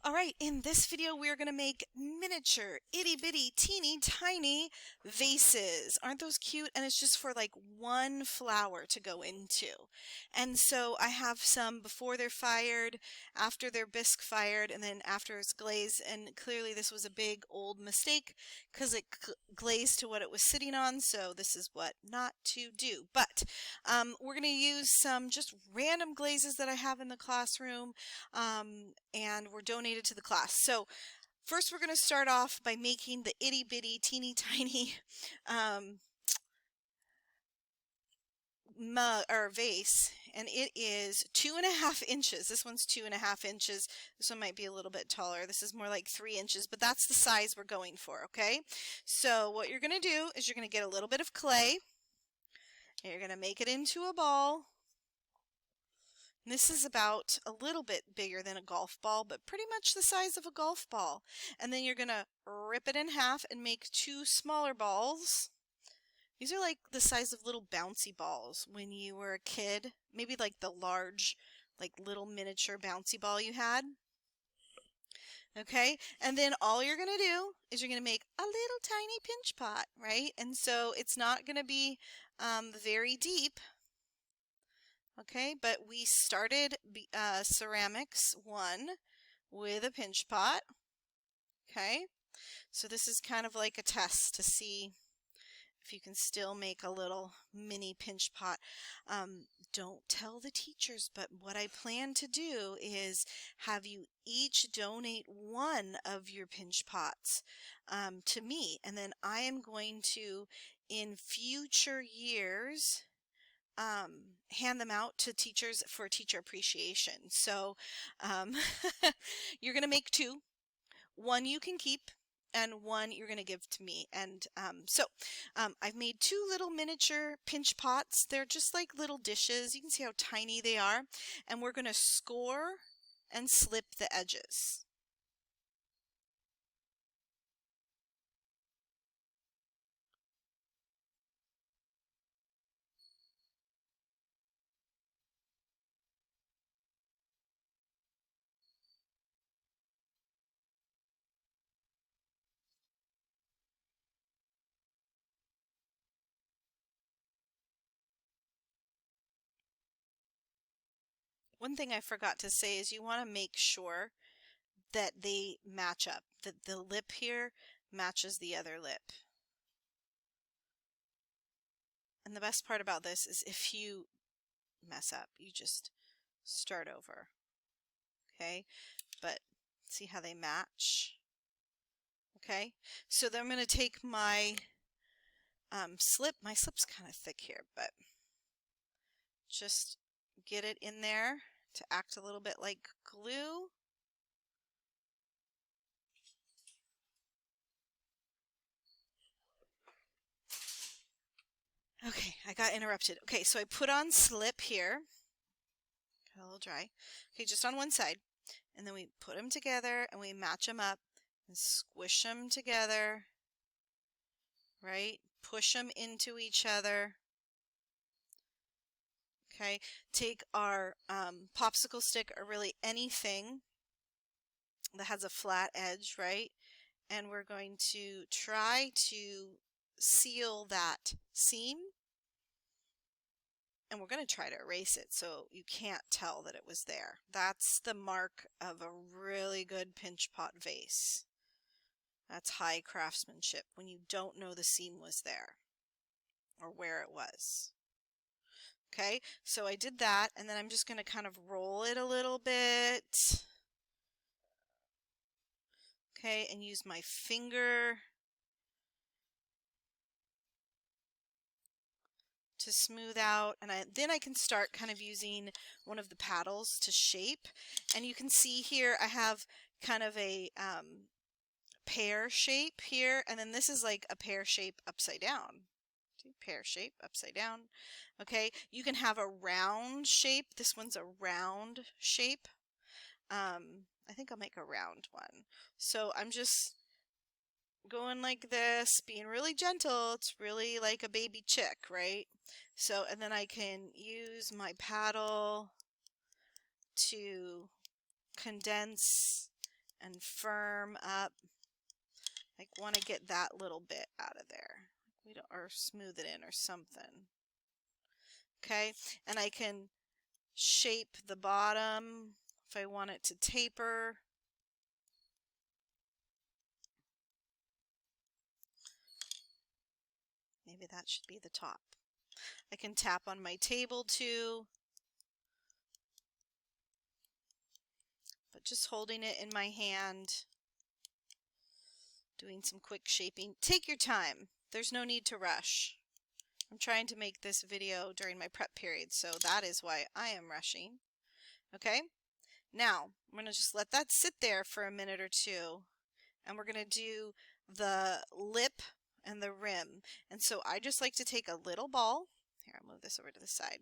All right, in this video we're going to make miniature, itty bitty, teeny tiny vases. Aren't those cute? And it's just for like one flower to go into. And so I have some before they're fired, after they're bisque fired, and then after it's glazed. And clearly this was a big old mistake because it glazed to what it was sitting on. So this is what not to do. But we're going to use some just random glazes that I have in the classroom. And were donated to the class. So first we're going to start off by making the itty bitty teeny tiny mug or vase, and it is 2.5 inches. This one's 2.5 inches. This one might be a little bit taller. This is more like 3 inches, but that's the size we're going for. Okay, so what you're going to do is you're going to get a little bit of clay and you're going to make it into a ball. This is about a little bit bigger than a golf ball, but pretty much the size of a golf ball. And then you're going to rip it in half and make 2 smaller balls. These are like the size of little bouncy balls when you were a kid. Maybe like the large, like little miniature bouncy ball you had. Okay, and then all you're going to do is you're going to make a little tiny pinch pot, right? And so it's not going to be very deep. Okay, but we started ceramics 1 with a pinch pot. Okay, so this is kind of like a test to see if you can still make a little mini pinch pot. Don't tell the teachers, but what I plan to do is have you each donate 1 of your pinch pots to me, and then I am going to, in future years, hand them out to teachers for teacher appreciation. So you're going to make 2. 1 you can keep and 1 you're going to give to me. And I've made 2 little miniature pinch pots. They're just like little dishes. You can see how tiny they are. And we're going to score and slip the edges. One thing I forgot to say is you want to make sure that they match up, that the lip here matches the other lip. And the best part about this is if you mess up, you just start over. Okay, but see how they match? Okay, so then I'm going to take my slip. My slip's kind of thick here, but just get it in there to act a little bit like glue. Okay, I got interrupted. Okay, so I put on slip here. Got a little dry. Okay, just on one side. And then we put them together and we match them up and squish them together. Right? Push them into each other. Okay, take our popsicle stick or really anything that has a flat edge, right? And we're going to try to seal that seam. And we're going to try to erase it so you can't tell that it was there. That's the mark of a really good pinch pot vase. That's high craftsmanship, when you don't know the seam was there or where it was. Okay, so I did that, and then I'm just going to kind of roll it a little bit. Okay, and use my finger to smooth out, and then I can start kind of using one of the paddles to shape. And you can see here I have kind of a pear shape here, and then this is like a pear shape upside down. See, pear shape upside down. Okay, you can have a round shape. This one's a round shape. I think I'll make a round one. So I'm just going like this, being really gentle. It's really like a baby chick, right? So, and then I can use my paddle to condense and firm up. I want to get that little bit out of there. We don't, or smooth it in or something. Okay, and I can shape the bottom if I want it to taper. Maybe that should be the top. I can tap on my table too, but just holding it in my hand, doing some quick shaping. Take your time. There's no need to rush. I'm trying to make this video during my prep period, so that is why I am rushing. Okay, now I'm going to just let that sit there for a minute or two, and we're going to do the lip and the rim. And so I just like to take a little ball. Here, I'll move this over to the side.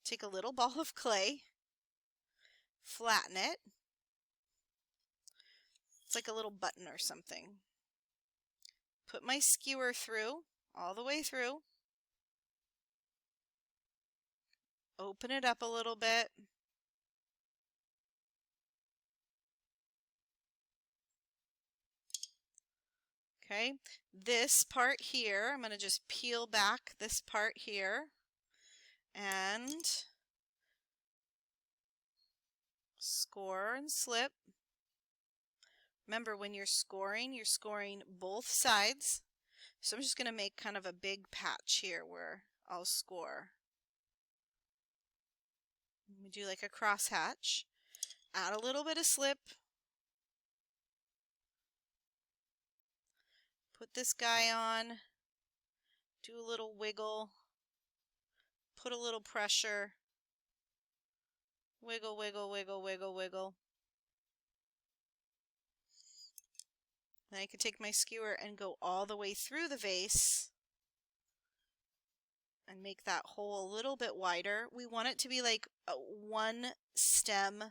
Take a little ball of clay, flatten it. It's like a little button or something. Put my skewer through, all the way through. Open it up a little bit. Okay, this part here, I'm going to just peel back this part here and score and slip. Remember, when you're scoring both sides. So I'm just going to make kind of a big patch here where I'll score. We do like a crosshatch. Add a little bit of slip. Put this guy on. Do a little wiggle. Put a little pressure. Wiggle, wiggle, wiggle, wiggle, wiggle. Then I can take my skewer and go all the way through the vase and make that hole a little bit wider. We want it to be like a one stem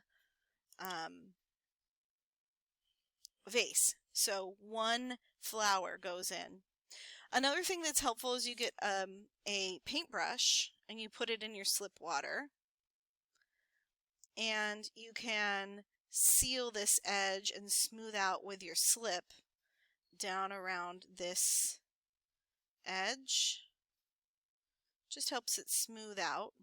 vase. So one flower goes in. Another thing that's helpful is you get a paintbrush and you put it in your slip water. And you can seal this edge and smooth out with your slip down around this edge. Just helps it smooth out.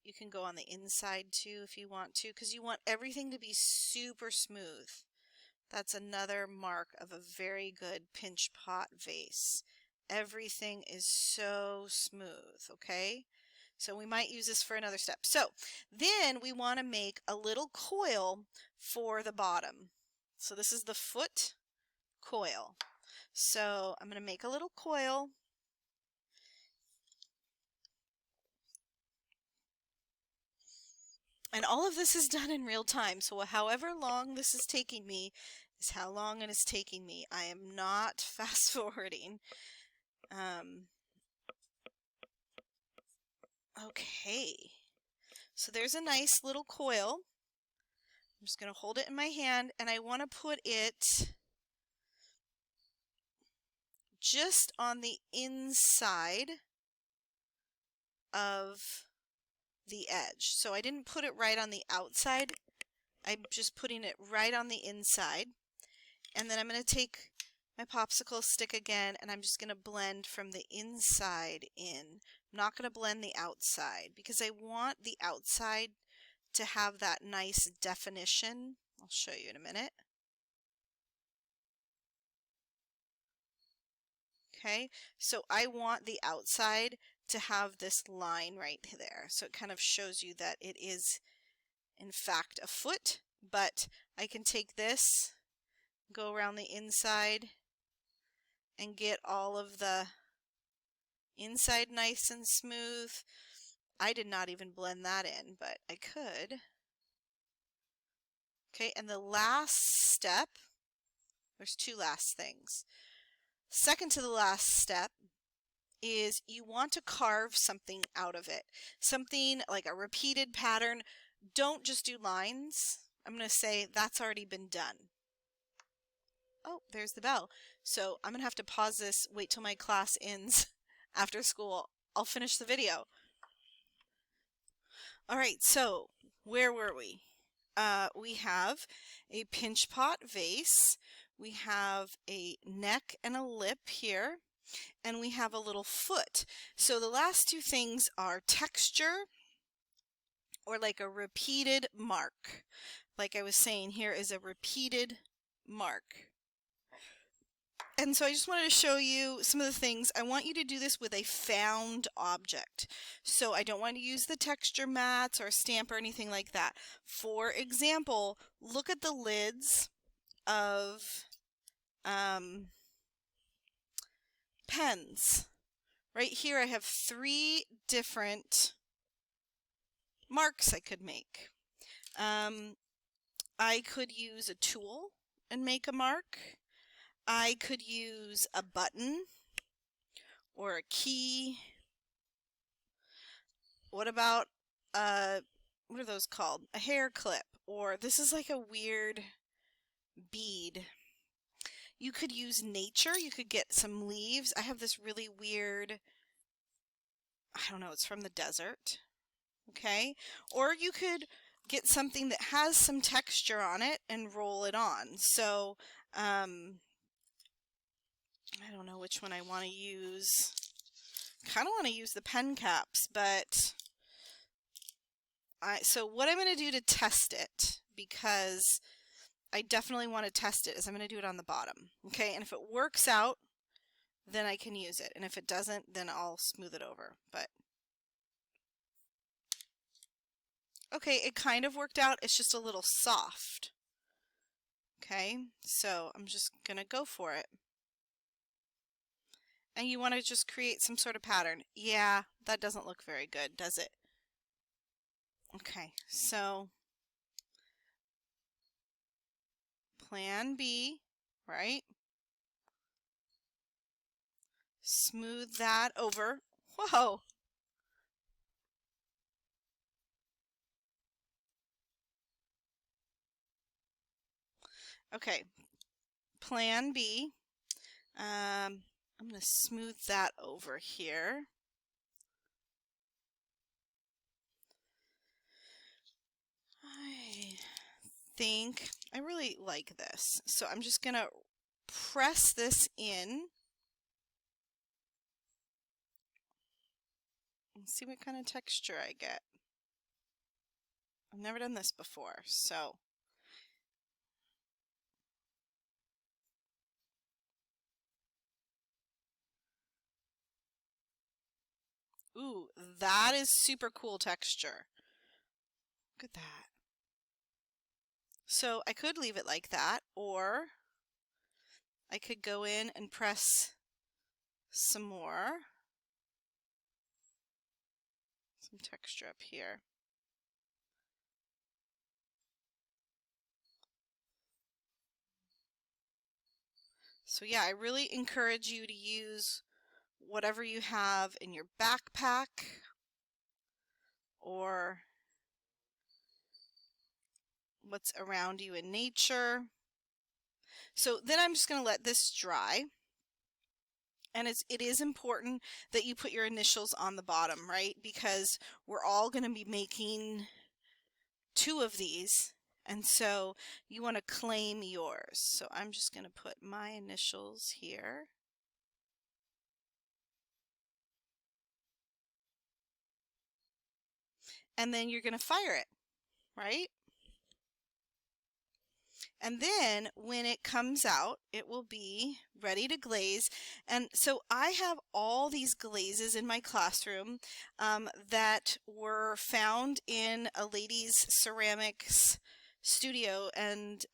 You can go on the inside too if you want to, because you want everything to be super smooth. That's another mark of a very good pinch pot vase. Everything is so smooth, okay? So we might use this for another step. So then we want to make a little coil for the bottom. So this is the foot coil. So I'm going to make a little coil. And all of this is done in real time. So however long this is taking me is how long it is taking me. I am not fast forwarding. Okay. So there's a nice little coil. I'm just going to hold it in my hand, and I want to put it just on the inside of the edge. So I didn't put it right on the outside. I'm just putting it right on the inside. And then I'm going to take my popsicle stick again, and I'm just going to blend from the inside in. I'm not going to blend the outside because I want the outside to have that nice definition. I'll show you in a minute. Okay, so I want the outside to have this line right there. So it kind of shows you that it is in fact a foot, but I can take this, go around the inside, and get all of the inside nice and smooth. I did not even blend that in, but I could. Okay, and the last step, there's two last things. Second to the last step is you want to carve something out of it. Something like a repeated pattern. Don't just do lines. I'm going to say that's already been done. Oh, there's the bell. So I'm going to have to pause this, wait till my class ends after school. I'll finish the video. All right, so where were we? We have a pinch pot vase, we have a neck and a lip here, and we have a little foot. So the last two things are texture or like a repeated mark. Like I was saying, here is a repeated mark. And so I just wanted to show you some of the things. I want you to do this with a found object. So I don't want to use the texture mats or a stamp or anything like that. For example, look at the lids of pens. Right here I have 3 different marks I could make. I could use a tool and make a mark. I could use a button or a key. What about what are those called? A hair clip, or this is like a weird bead. You could use nature. You could get some leaves. I have this really weird, I don't know, it's from the desert. Okay? Or you could get something that has some texture on it and roll it on. So, I don't know which one I want to use. Kind of want to use the pen caps, but so what I'm going to do to test it, because I definitely want to test it, is I'm going to do it on the bottom. Okay, and if it works out, then I can use it, and if it doesn't, then I'll smooth it over. But okay, it kind of worked out. It's just a little soft. Okay, so I'm just going to go for it. And you want to just create some sort of pattern. Yeah, that doesn't look very good, does it? Okay, so plan B, right? Smooth that over. Whoa! Okay, plan B. I'm going to smooth that over here. I think I really like this. So I'm just going to press this in and see what kind of texture I get. I've never done this before, so ooh, that is super cool texture. Look at that. So I could leave it like that, or I could go in and press some more. Some texture up here. So yeah, I really encourage you to use whatever you have in your backpack or what's around you in nature. So then I'm just going to let this dry. And it is important that you put your initials on the bottom, right? Because we're all going to be making 2 of these. And so you want to claim yours. So I'm just going to put my initials here. And then you're going to fire it, right? And then when it comes out, it will be ready to glaze. And so I have all these glazes in my classroom that were found in a lady's ceramics studio, and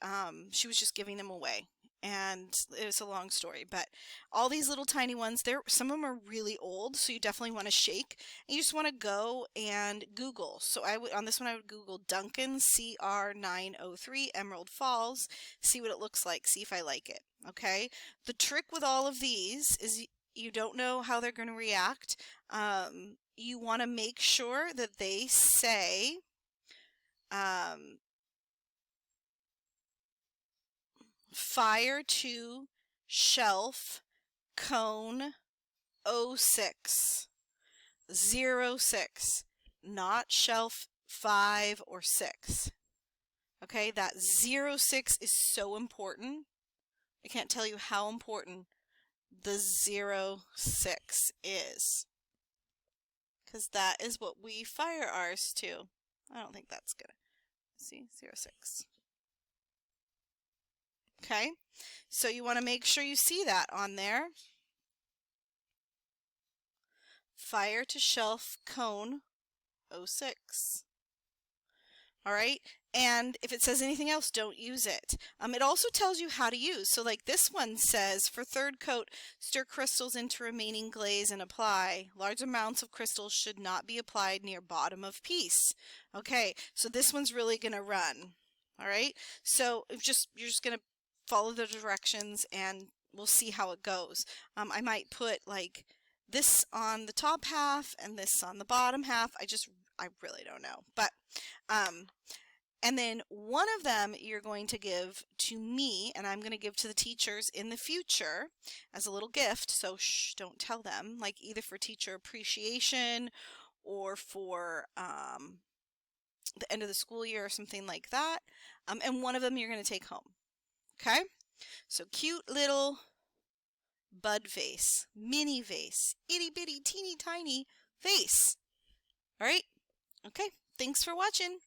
she was just giving them away. And it was a long story, but all these little tiny ones, some of them are really old, so you definitely want to shake. And you just want to go and Google. So on this one I would Google Duncan CR903 Emerald Falls, see what it looks like, see if I like it. Okay. The trick with all of these is you don't know how they're going to react. You want to make sure that they say fire to shelf cone 06, 06, not shelf 5, or 6. Okay, that 0, 6 is so important. I can't tell you how important the 0, 6 is, because that is what we fire ours to. I don't think that's gonna see 0, 6. Okay, so you want to make sure you see that on there. Fire to shelf cone 06. All right, and if it says anything else, don't use it. It also tells you how to use. So like this one says, for third coat, stir crystals into remaining glaze and apply. Large amounts of crystals should not be applied near bottom of piece. Okay, so this one's really going to run. All right, so you're just going to follow the directions and we'll see how it goes. I might put like this on the top half and this on the bottom half. I really don't know, but and then one of them you're going to give to me, and I'm going to give to the teachers in the future as a little gift. So shh, don't tell them, like either for teacher appreciation or for the end of the school year or something like that. And one of them you're going to take home. Okay, so cute little bud vase, mini vase, itty bitty teeny tiny vase. All right, okay, thanks for watching.